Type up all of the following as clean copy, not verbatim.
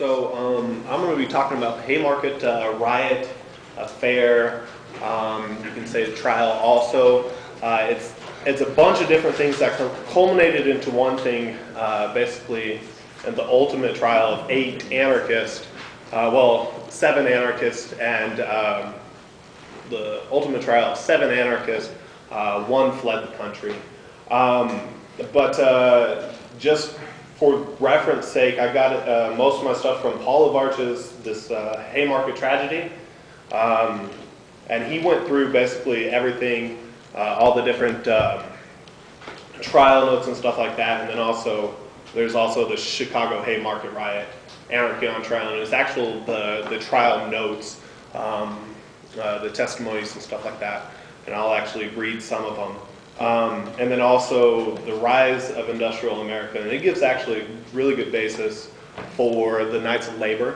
I'm going to be talking about the Haymarket riot, affair, you can say the trial also. It's a bunch of different things that culminated into one thing, basically, in the ultimate trial of 8 anarchists, 7 anarchists, and the ultimate trial of 7 anarchists, 1 fled the country. Just for reference sake, I got most of my stuff from Paul of Arch's this Haymarket tragedy, and he went through basically everything, all the different trial notes and stuff like that, and then there's also the Chicago Haymarket riot, Anarchy on Trial, and it's actual the trial notes, the testimonies and stuff like that, and I'll actually read some of them. And then also the rise of industrial America, and it gives actually a really good basis for the Knights of Labor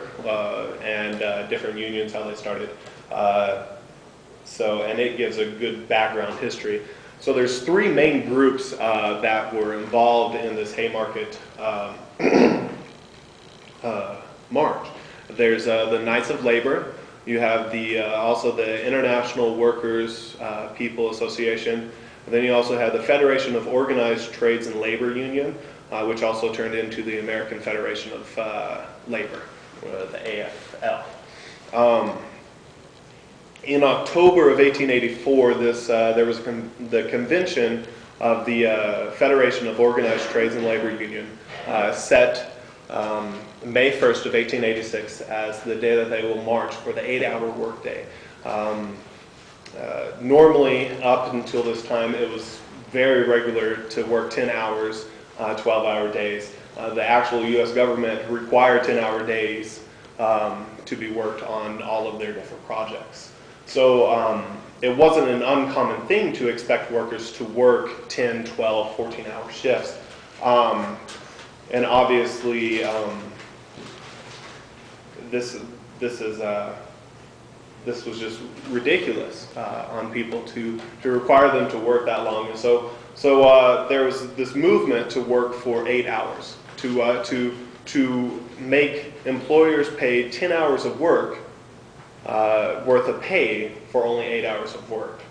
and different unions, how they started. And it gives a good background history. So there's 3 main groups that were involved in this Haymarket march. There's the Knights of Labor. You have also the International Workers People Association. And then you also have the Federation of Organized Trades and Labor Union, which also turned into the American Federation of Labor, the AFL. In October of 1884, there was the convention of the Federation of Organized Trades and Labor Union set May 1st of 1886 as the day that they will march for the 8-hour workday. Normally, up until this time, it was very regular to work 10 hours, 12-hour days. The actual U.S. government required 10-hour days to be worked on all of their different projects. So it wasn't an uncommon thing to expect workers to work 10, 12, 14-hour shifts. And obviously, this was just ridiculous on people to require them to work that long. And so there was this movement to work for 8 hours, to make employers pay 10 hours of work worth of pay for only 8 hours of work.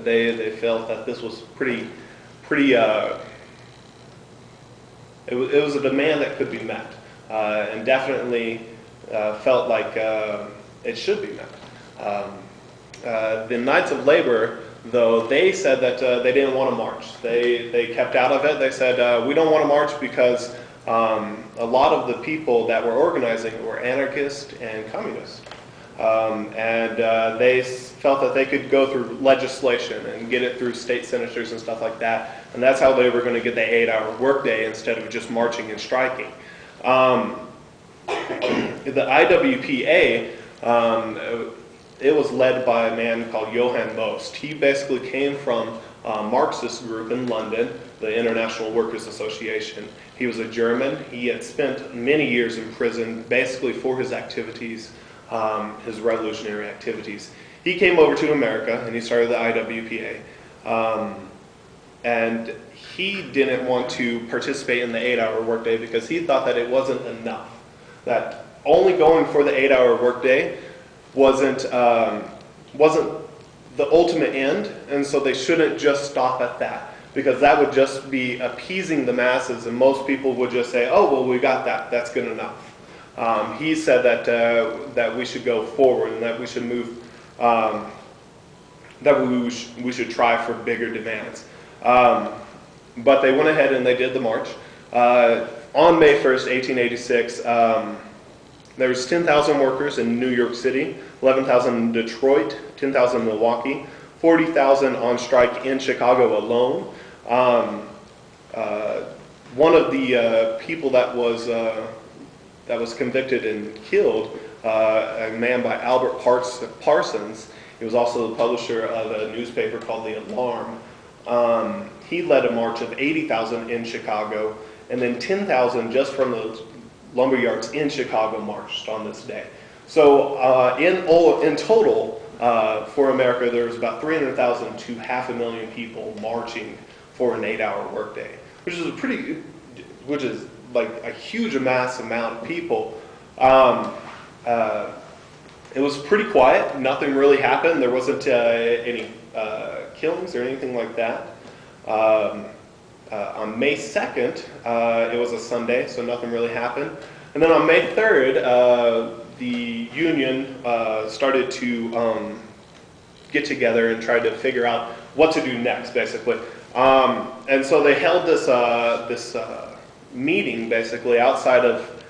They felt that this was it was a demand that could be met, and definitely felt like it should be met. The Knights of Labor, though, they said that they didn't want to march. They kept out of it. They said, we don't want to march because a lot of the people that were organizing were anarchists and communists. They felt that they could go through legislation and get it through state senators and stuff like that. And that's how they were going to get the 8-hour workday instead of just marching and striking. The IWPA, it was led by a man called Johann Most. He basically came from a Marxist group in London, the International Workers Association. He was a German. He had spent many years in prison basically for his activities, his revolutionary activities. He came over to America and he started the IWPA. And he didn't want to participate in the 8-hour workday because he thought that it wasn't enough. That only going for the 8-hour workday wasn't the ultimate end, and so they shouldn't just stop at that, because that would just be appeasing the masses, and most people would just say, "Oh, well, we got that. That's good enough." He said that we should go forward and that we should move, we should try for bigger demands. But they went ahead and they did the march. On May 1st, 1886, there was 10,000 workers in New York City, 11,000 in Detroit, 10,000 in Milwaukee, 40,000 on strike in Chicago alone. One of the people that was convicted and killed, a man by Albert Parsons, he was also the publisher of a newspaper called The Alarm. He led a march of 80,000 in Chicago, and then 10,000 just from the lumber yards in Chicago marched on this day. So in total, for America, there was about 300,000 to 500,000 people marching for an 8-hour workday, which is like a huge mass amount of people. It was pretty quiet. Nothing really happened. There wasn't any killings or anything like that. On May 2nd, it was a Sunday, so nothing really happened. And then on May 3rd, the union started to get together and try to figure out what to do next, basically. And so they held this meeting, basically, outside of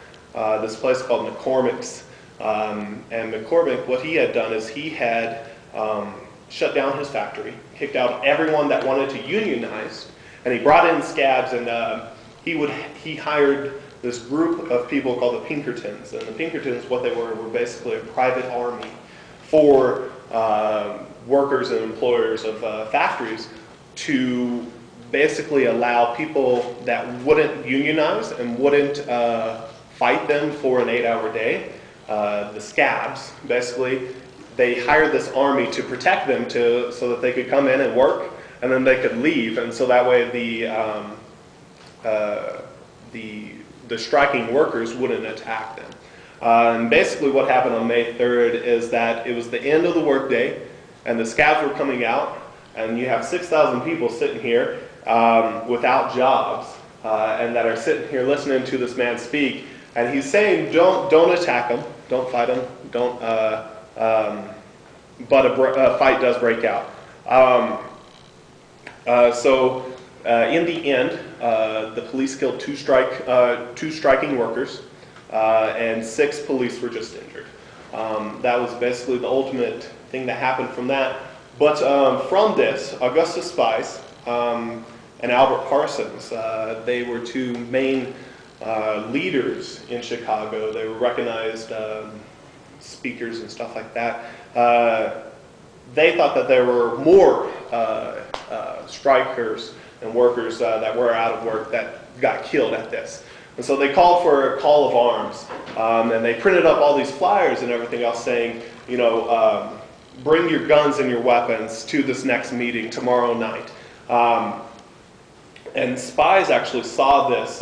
this place called McCormick's. And McCormick, what he had done is he had shut down his factory, kicked out everyone that wanted to unionize, and he brought in scabs, and he hired this group of people called the Pinkertons. And the Pinkertons, what they were basically a private army for workers and employers of factories to basically allow people that wouldn't unionize and wouldn't fight them for an 8-hour day, the scabs, basically, they hired this army to protect them so that they could come in and work, and then they could leave, and so that way the striking workers wouldn't attack them. And basically what happened on May 3rd is that it was the end of the workday, and the scabs were coming out, and you have 6,000 people sitting here without jobs, and that are sitting here listening to this man speak, and he's saying, don't attack him, don't fight him, don't, but a fight does break out. So in the end, the police killed two striking workers, and 6 police were just injured. That was basically the ultimate thing that happened from that. But from this, Augustus Spies and Albert Parsons, they were 2 main leaders in Chicago. They were recognized speakers and stuff like that. They thought that there were more strikers and workers that were out of work that got killed at this. And so they called for a call of arms, and they printed up all these flyers and everything else saying, you know, bring your guns and your weapons to this next meeting tomorrow night. And Spies actually saw this,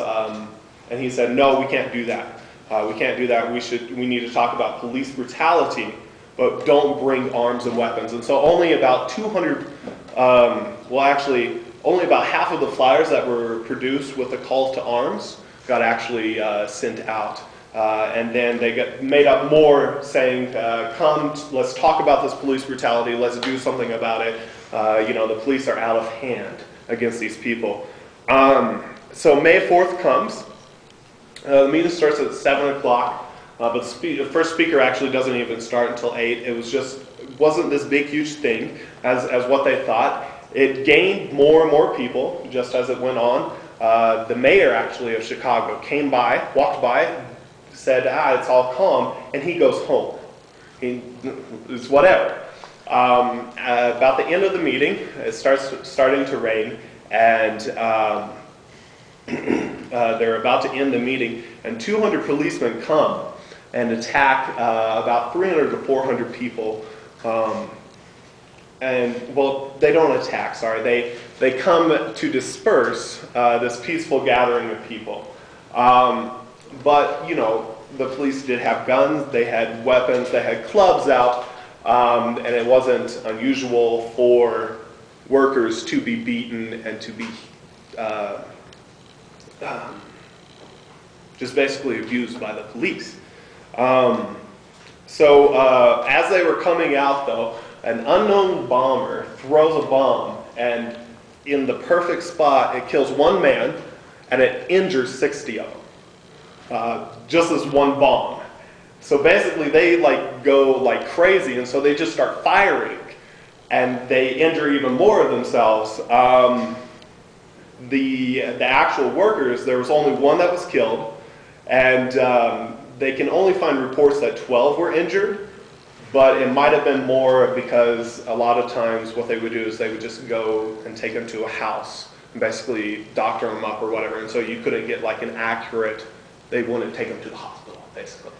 and he said, no, we can't do that. We can't do that. We need to talk about police brutality, but don't bring arms and weapons. And so only about 200, well actually, only about half of the flyers that were produced with the call to arms got actually sent out. And then they got made up more saying, come, let's talk about this police brutality, let's do something about it. You know, the police are out of hand against these people. So May 4th comes. The meeting starts at 7 o'clock, but the first speaker actually doesn't even start until 8. It wasn't this big, huge thing as what they thought. It gained more and more people just as it went on. The mayor actually of Chicago came by, walked by, said, it's all calm, and he goes home. It's whatever. About the end of the meeting, it starting to rain, and they're about to end the meeting, and 200 policemen come and attack about 300 to 400 people. And, well, they don't attack, sorry. They come to disperse this peaceful gathering of people. But, you know, the police did have guns, they had weapons, they had clubs out, and it wasn't unusual for workers to be beaten and to be just basically abused by the police. So as they were coming out, though, an unknown bomber throws a bomb, and in the perfect spot, it kills 1 man, and it injures 60 of them. Just as one bomb. So basically, they go like crazy, and so they just start firing, and they injure even more of themselves. The actual workers, there was only 1 that was killed, and they can only find reports that 12 were injured, but it might have been more because a lot of times what they would do is they would just go and take them to a house and basically doctor them up or whatever, and so you couldn't get like an accurate, they wouldn't take them to the hospital, basically.